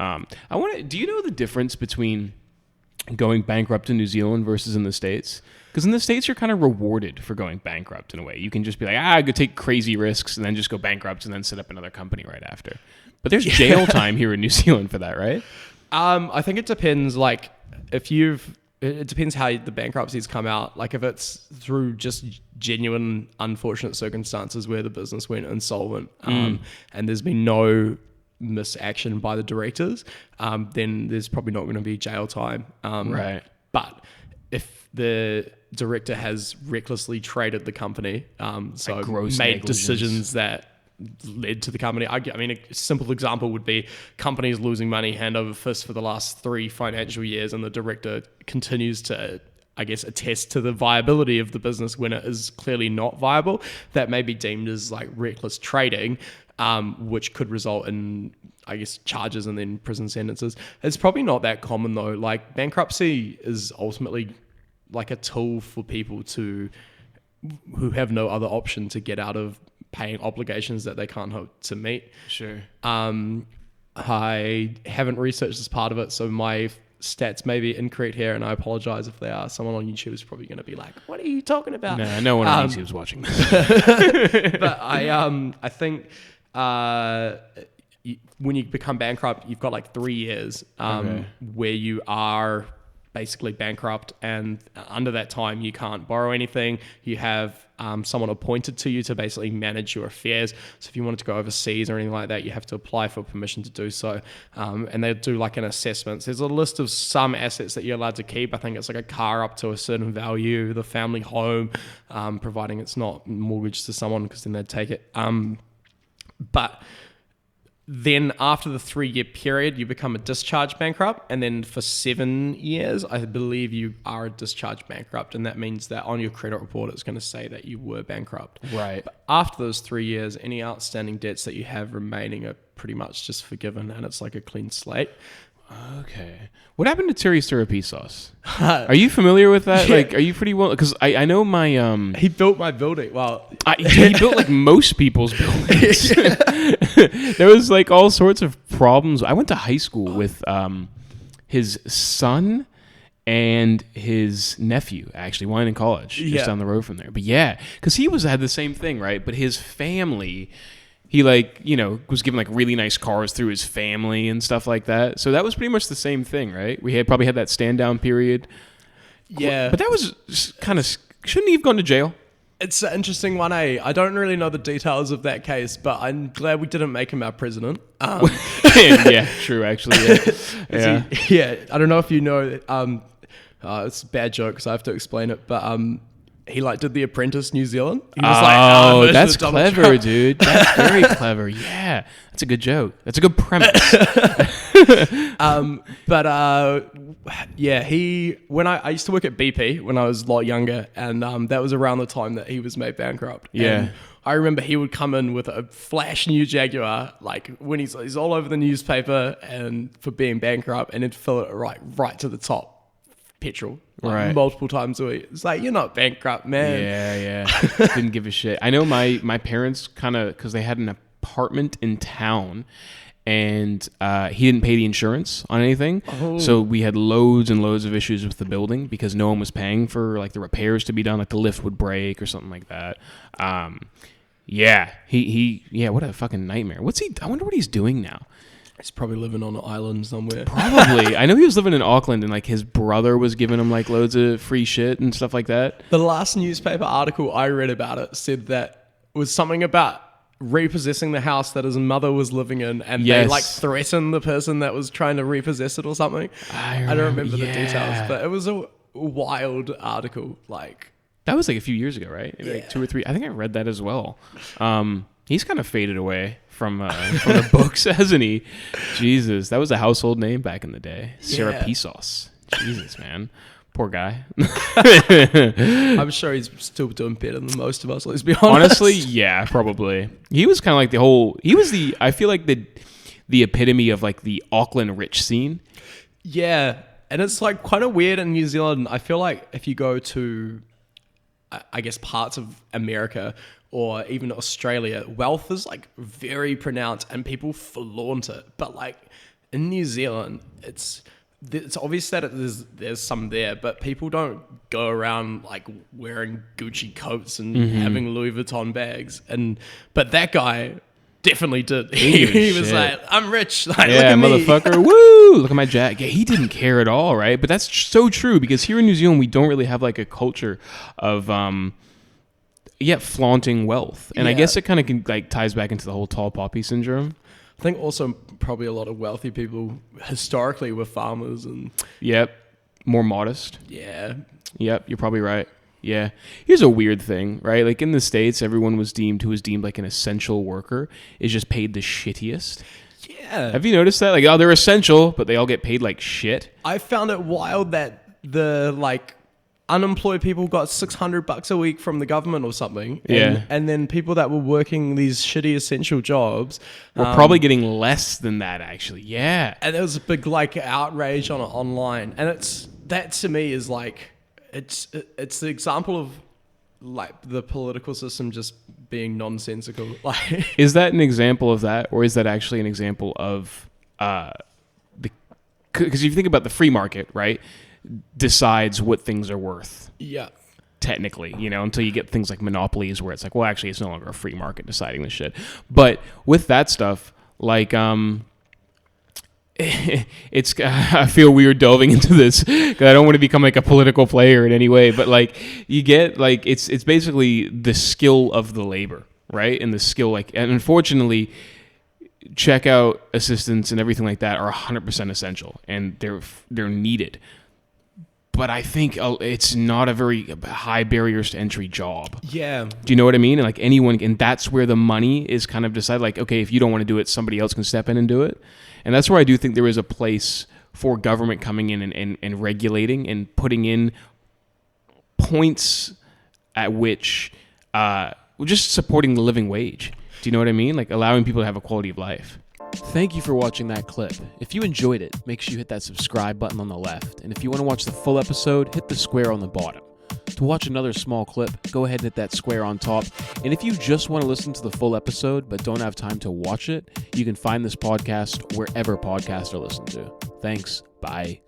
Do you know the difference between going bankrupt in New Zealand versus in the States? Because in the States, you're kind of rewarded for going bankrupt in a way. You can just be like, I could take crazy risks and then just go bankrupt and then set up another company right after. But there's jail time here in New Zealand for that, right? I think it depends. Like, it depends how the bankruptcies come out. Like, if it's through just genuine unfortunate circumstances where the business went insolvent, and there's been no misaction by the directors, then there's probably not going to be jail time. Right. But if the director has recklessly traded the company, so Like gross made negligence. decisions that led to the company. I mean, a simple example would be companies losing money hand over fist for the last 3 financial years, and the director continues to, I guess, attest to the viability of the business when it is clearly not viable. That may be deemed as like reckless trading, which could result in, I guess, charges and then prison sentences. It's probably not that common though. Like, bankruptcy is ultimately like a tool for people who have no other option to get out of paying obligations that they can't hope to meet. Sure. I haven't researched this part of it, so my stats may be incorrect here, and I apologize if they are. Someone on YouTube is probably going to be like, what are you talking about? No one on YouTube is watching this. But I think when you become bankrupt, you've got like 3 years where you are basically bankrupt, and under that time you can't borrow anything. You have someone appointed to you to basically manage your affairs. So if you wanted to go overseas or anything like that, you have to apply for permission to do so, and they do like an assessment. So there's a list of some assets that you're allowed to keep. I think it's like a car up to a certain value, the family home, providing it's not mortgaged to someone, because then they'd take it. But then after the 3-year period, you become a discharge bankrupt. And then for 7 years, I believe you are a discharge bankrupt. And that means that on your credit report, it's going to say that you were bankrupt. Right. But after those 3 years, any outstanding debts that you have remaining are pretty much just forgiven. And it's like a clean slate. Okay. What happened to Terry Stirrupisos? Are you familiar with that? Yeah. Like, are you pretty well? Because I know my He built my building. Well, he built like most people's buildings. There was like all sorts of problems. I went to high school with his son and his nephew, actually, one in college, just down the road from there. But yeah, because he had the same thing, right? But his family, he was given like really nice cars through his family and stuff like that. So that was pretty much the same thing, right? We probably had that stand down period. Yeah. But that was kind of, shouldn't he have gone to jail? It's an interesting one, eh? I don't really know the details of that case, but I'm glad we didn't make him our president. Yeah, true, actually. Yeah. Yeah, I don't know if you know, it's a bad joke because I have to explain it, but he like did The Apprentice New Zealand. He was that's clever, dude. That's very clever. Yeah, that's a good joke. That's a good premise. Yeah, when I used to work at BP when I was a lot younger, and that was around the time that he was made bankrupt. Yeah. And I remember he would come in with a flash new Jaguar, like when he's all over the newspaper and for being bankrupt, and he'd fill it right to the top. Petrol, right, multiple times a week. It's like, you're not bankrupt, man. Yeah. Didn't give a shit. I know my parents kind of, because they had an apartment in town, and he didn't pay the insurance on anything. So we had loads and loads of issues with the building because no one was paying for like the repairs to be done, like the lift would break or something like that. What a fucking nightmare. I wonder what he's doing now. He's probably living on an island somewhere. Probably. I know he was living in Auckland, and like his brother was giving him like loads of free shit and stuff like that. The last newspaper article I read about it said that was something about repossessing the house that his mother was living in, and they like threatened the person that was trying to repossess it or something. I don't remember the details, but it was a wild article. Like, that was like a few years ago, right? Maybe like 2 or 3. I think I read that as well. He's kind of faded away from the books, hasn't he? Jesus, that was a household name back in the day. Stirrupisos. Jesus, man. Poor guy. I'm sure he's still doing better than most of us, let's be honest. Honestly, yeah, probably. He was kind of like I feel like the epitome of like the Auckland rich scene. Yeah, and it's like kind of weird in New Zealand. I feel like if you go to, I guess, parts of America or even Australia, wealth is like very pronounced and people flaunt it. But like in New Zealand, it's obvious that there's some there, but people don't go around like wearing Gucci coats and having Louis Vuitton bags. But that guy definitely did. He was like, I'm rich. Like, yeah, look at motherfucker. Me. Woo! Look at my jacket. Yeah, he didn't care at all, right? But that's so true because here in New Zealand, we don't really have like a culture of flaunting wealth. And I guess it kind of like ties back into the whole tall poppy syndrome. I think also probably a lot of wealthy people historically were farmers and more modest. Yeah. Yep, you're probably right. Yeah. Here's a weird thing, right? Like in the States, everyone who was deemed like an essential worker is just paid the shittiest. Yeah. Have you noticed that? Like, oh, they're essential, but they all get paid like shit. I found it wild that the unemployed people got $600 a week from the government or something. And then people that were working these shitty essential jobs were probably getting less than that, actually. Yeah. And there was a big outrage on it online. And that to me is it's the example of the political system just being nonsensical. Is that an example of that, or is that actually an example of because if you think about the free market, right? Decides what things are worth. Yeah. Technically, until you get things like monopolies where it's like, well, actually, it's no longer a free market deciding this shit. But with that stuff, it's I feel weird delving into this because I don't want to become like a political player in any way. But you get it's basically the skill of the labor, right? And the skill and unfortunately, checkout assistants and everything like that are 100% essential and they're needed. But I think it's not a very high barriers to entry job. Yeah. Do you know what I mean? And anyone, and that's where the money is kind of decided. Okay, if you don't want to do it, somebody else can step in and do it. And that's where I do think there is a place for government coming in and regulating and putting in points at which just supporting the living wage. Do you know what I mean? Allowing people to have a quality of life. Thank you for watching that clip. If you enjoyed it, make sure you hit that subscribe button on the left. And if you want to watch the full episode, hit the square on the bottom. To watch another small clip, go ahead and hit that square on top. And if you just want to listen to the full episode but don't have time to watch it, you can find this podcast wherever podcasts are listened to. Thanks. Bye.